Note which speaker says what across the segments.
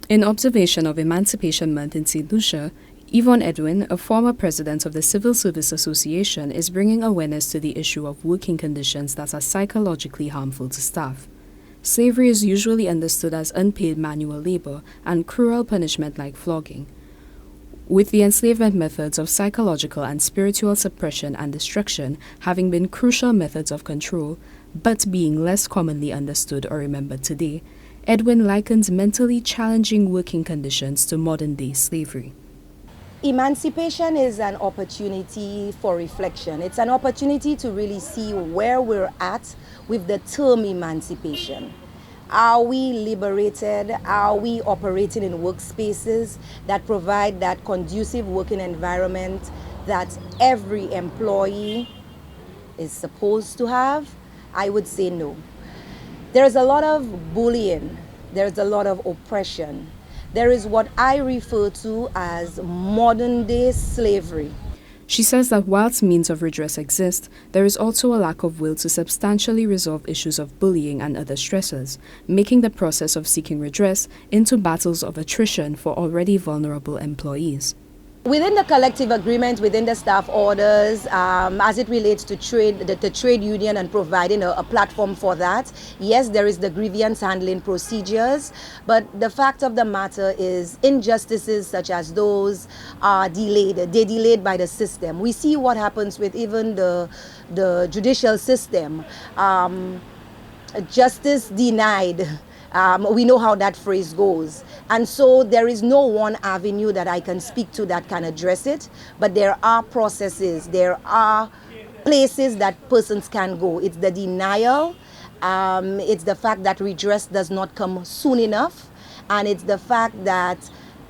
Speaker 1: In observation of Emancipation Month in Saint Lucia, Yvonne Edwin, a former president of the Civil Service Association, is bringing awareness to the issue of working conditions that are psychologically harmful to staff. Slavery is usually understood as unpaid manual labor and cruel punishment like flogging, with the enslavement methods of psychological and spiritual suppression and destruction having been crucial methods of control, but being less commonly understood or remembered today. Edwin likens mentally challenging working conditions to modern-day slavery.
Speaker 2: Emancipation is an opportunity for reflection. It's an opportunity to really see where we're at with the term emancipation. Are we liberated? Are we operating in workspaces that provide that conducive working environment that every employee is supposed to have? I would say no. There's a lot of bullying. There's a lot of oppression. There is what I refer to as modern-day slavery.
Speaker 1: She says that whilst means of redress exist, there is also a lack of will to substantially resolve issues of bullying and other stressors, making the process of seeking redress into battles of attrition for already vulnerable employees.
Speaker 2: Within the collective agreement, within the staff orders, as it relates to trade, the trade union and providing a platform for that, yes, there is the grievance handling procedures, but the fact of the matter is injustices such as those are delayed. They're delayed by the system. We see what happens with even the judicial system. Justice denied. We know how that phrase goes. And so there is no one avenue that I can speak to that can address it, but there are processes, there are places that persons can go. It's the denial, it's the fact that redress does not come soon enough, and it's the fact that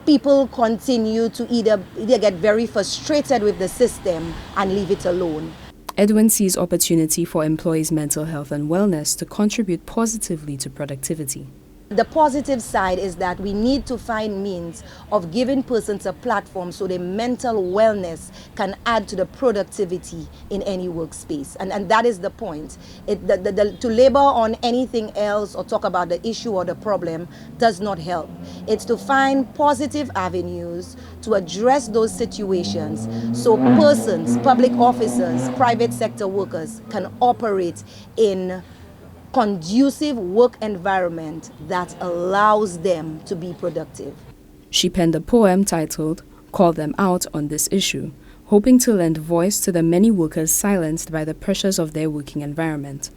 Speaker 2: people continue to either get very frustrated with the system and leave it alone.
Speaker 1: Edwin sees opportunity for employees' mental health and wellness to contribute positively to productivity.
Speaker 2: The positive side is that we need to find means of giving persons a platform so their mental wellness can add to the productivity in any workspace. And that is the point. To labor on anything else or talk about the issue or the problem does not help. It's to find positive avenues to address those situations so persons, public officers, private sector workers can operate in conducive work environment that allows them to be productive.
Speaker 1: She penned a poem titled "Call Them Out" on this issue, hoping to lend voice to the many workers silenced by the pressures of their working environment.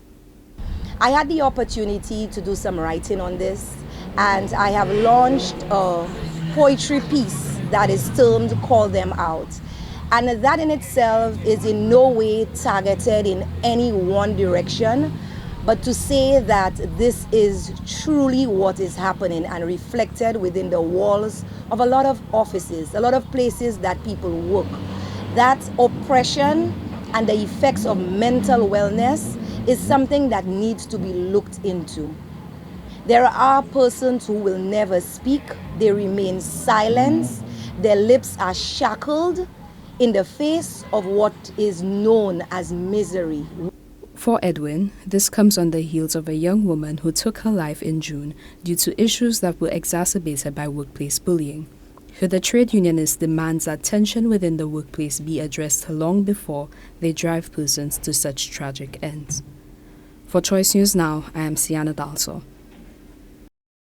Speaker 2: I had the opportunity to do some writing on this, and I have launched a poetry piece that is termed "Call Them Out." And that in itself is in no way targeted in any one direction, but to say that this is truly what is happening and reflected within the walls of a lot of offices, a lot of places that people work. That oppression and the effects of mental wellness is something that needs to be looked into. There are persons who will never speak, they remain silent, their lips are shackled in the face of what is known as misery.
Speaker 1: For Edwin, this comes on the heels of a young woman who took her life in June due to issues that were exacerbated by workplace bullying. For the trade unionist demands that tension within the workplace be addressed long before they drive persons to such tragic ends. For Choice News Now, I am Cianna Dalsan.